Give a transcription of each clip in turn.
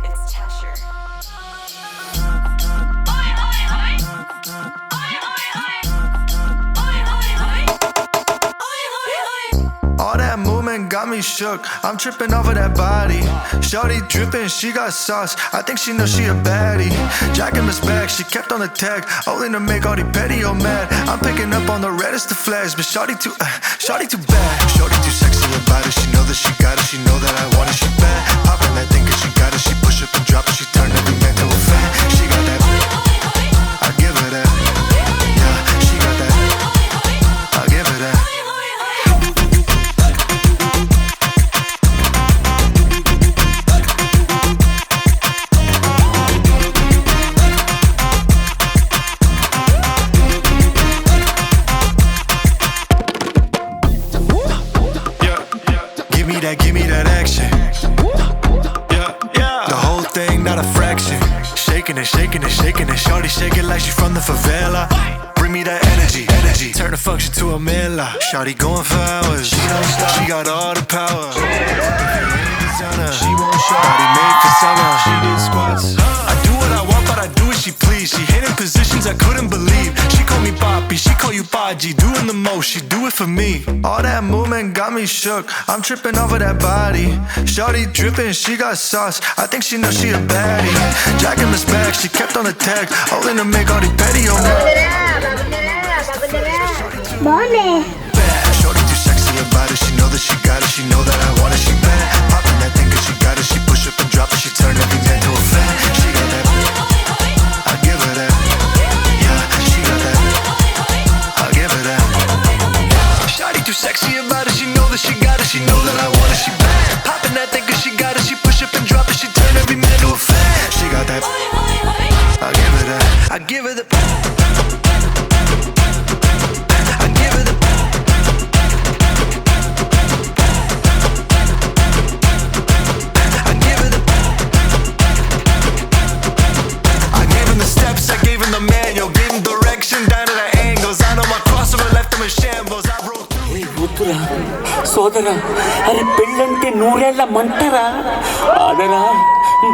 It's Tasher. All that movement got me shook. I'm tripping off of that body. Shorty dripping, she got sauce. I think she knows she a baddie. Jacking Miss back, she kept on the tag, only to make all the petty or mad. I'm picking up on the reddest of flags, but shorty too bad. Shorty too sexy about it. She know that she got it. She know that I want it. She bad. Popping that thing 'cause she got it. She push up and drop it. She turn every man to a fan. She got that. I give her that. Yeah, she got that. I give her that. Give me that action. Yeah, yeah. The whole thing, not a fraction. Shaking it, shaking it, shaking it. Shorty shake it like she from the favela. Bring me that energy. Turn the function to a mela. Shorty going for hours. She don't stop. She got all the power. She won't shop. Body made for summer. She did squats. I do what I want, but I do as she please. She hitting positions I couldn't believe. She call me Papi, she call you Baji. Doing the most, she do it for me. All that movement got me shook. I'm tripping over that body. Shorty dripping, she got sauce. I think she knows she a baddie. Jacking Miss back, she kept on the tag, only to make all the petty on that. Shorty too sexy about it. She know that she got it. She know that I want it. She bad. Popping that thing 'cause she got it. She push up and drop it. She turn every man to a fan. She got that. I give her that. Yeah, she got that. I give her that. Shorty too sexy about it. She know that she got it. She know that I want it. She bad. Popping that thing 'cause she got it. She push up and drop it. She turn every man to a fan. She got that. I give her that. I give her the. సోదరా, అరే పెళ్ళంటే నూరేళ్ల మంటరా. ఆదరా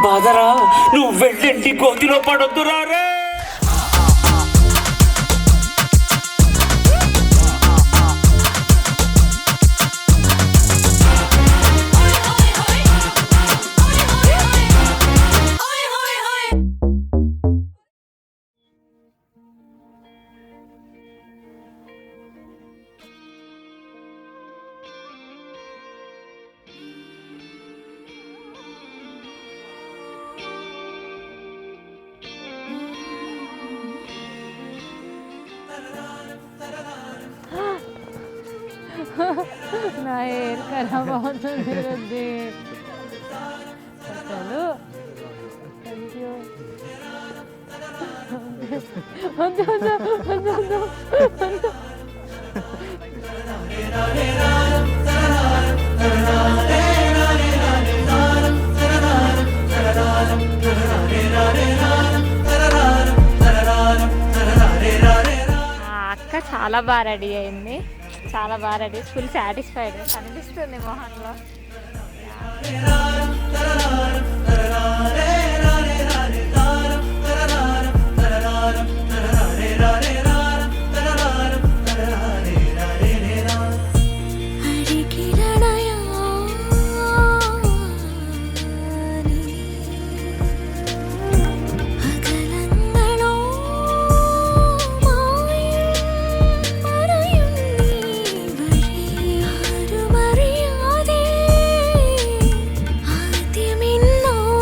బాదరా, నువ్వు వెళ్ళండి గోతిలో పడొద్దురా రే. నా hair ఖరాబ్ అవుతుంది రుద్ది అసలు. Thank you. అక్క చాలా బాగా రెడీ అయింది. చాలా బాగా రెడీ, ఫుల్ సాటిస్ఫైడ్ కనిపిస్తుంది మొహంలో. No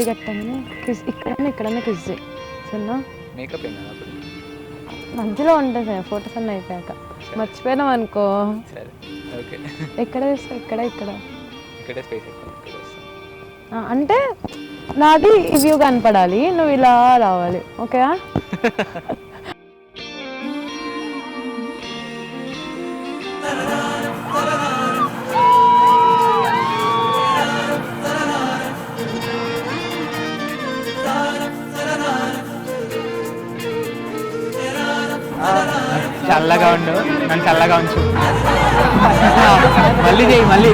కట్టంగానే కిస్ ఇక్కడన్నా కిస్ చేయి సరేనా? మేకప్ ఏం కదా అప్పుడు? మధ్యలో ఉంటుంది సార్ ఫొటోస్ అన్నీ అయిపోయాక. మర్చిపోయినాం అనుకో. సరే ఓకే. ఎక్కడ చేస్తావు? ఇక్కడ ఇక్కడే స్పేస్ ఎక్కువ ఇక్కడ వస్తాను. అంటే నాది ఈ వ్యూ కనపడాలి, నువ్వు ఇలా రావాలి. ఓకేనా? చల్లగా ఉండు, నన్ను చల్లగా ఉంచు. మళ్ళీ చేయి మళ్ళీ.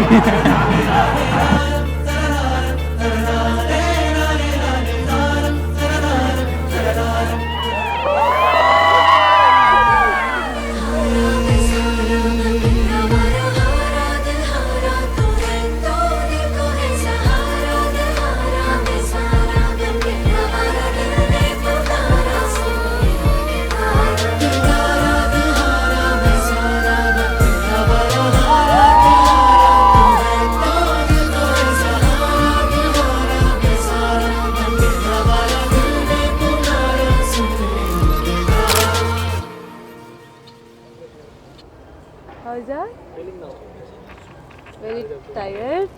Very tired.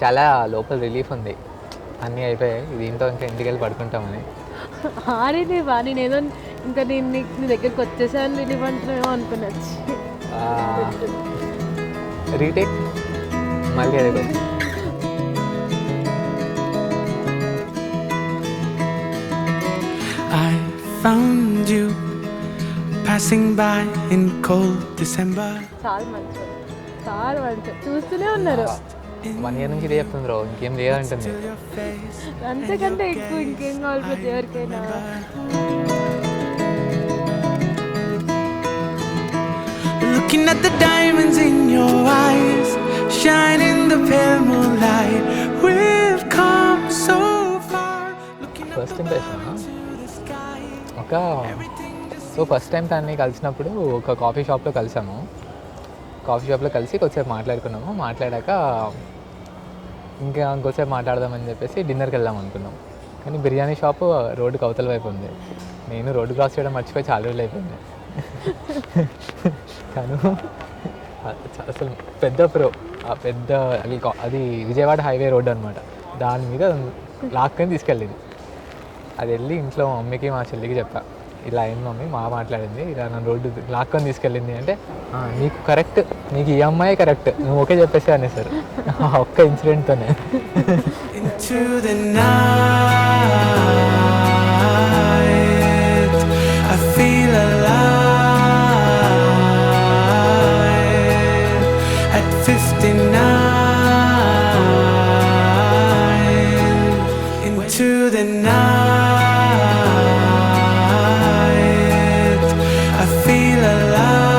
చాలా లోపల రిలీఫ్ ఉంది, అన్నీ అయిపోయాయి. దీంతో ఇంకా ఇంటికి వెళ్ళి పడుకుంటామని. ఆడింది బాగా. నేనేదో ఇంకా నేను నీ దగ్గరికి వచ్చేసాను రిలీఫ్ అంటున్నామేమో అనుకున్నచ్చు. రీటేక్ మళ్ళీ అదే కోసం. I found you passing by in cold December. చాలా మంచి చూస్తూనే ఉన్నారు. 1 year నుంచి ఇదే చెప్తుంది రో, ఇంకేం లేదంటుంది. అంతకంటే ఎక్కువ ఇంకేం కావాలి ప్రతి ఎవరికైనా. Looking at the diamonds in your eyes, shine in the pale moonlight. We've come so far. First impression first time తనని కలిసినప్పుడు ఒక కాఫీ షాప్లో కలిసాము. కాఫీ షాప్లో కలిసి కొద్దిసేపు మాట్లాడుకున్నాము. మాట్లాడాక ఇంకా ఇంకోసేపు మాట్లాడదామని చెప్పేసి డిన్నర్కి వెళ్దాం అనుకున్నాం. కానీ బిర్యానీ షాపు రోడ్డుకి అవతల వైపు ఉంది. నేను రోడ్డు క్రాస్ చేయడం మర్చిపోయి చాలా రోజులు అయిపోయింది. కానీ అసలు పెద్ద అది విజయవాడ హైవే రోడ్డు అనమాట. దాని మీద లాక్కొని తీసుకెళ్ళింది. అది వెళ్ళి ఇంట్లో మా మమ్మీకి మా చెల్లికి చెప్పా, ఇలా అయింది మమ్మీ, మా మాట్లాడింది, ఇలా నన్ను రోడ్డు లాక్కొని తీసుకెళ్ళింది అంటే, నీకు కరెక్ట్, నీకు ఈ అమ్మాయి కరెక్ట్, నువ్వు ఓకే చెప్పేసి అనేసారు ఆ ఒక్క ఇన్సిడెంట్తోనే. Into the night, I feel alive at 59. Into the night, I feel alive.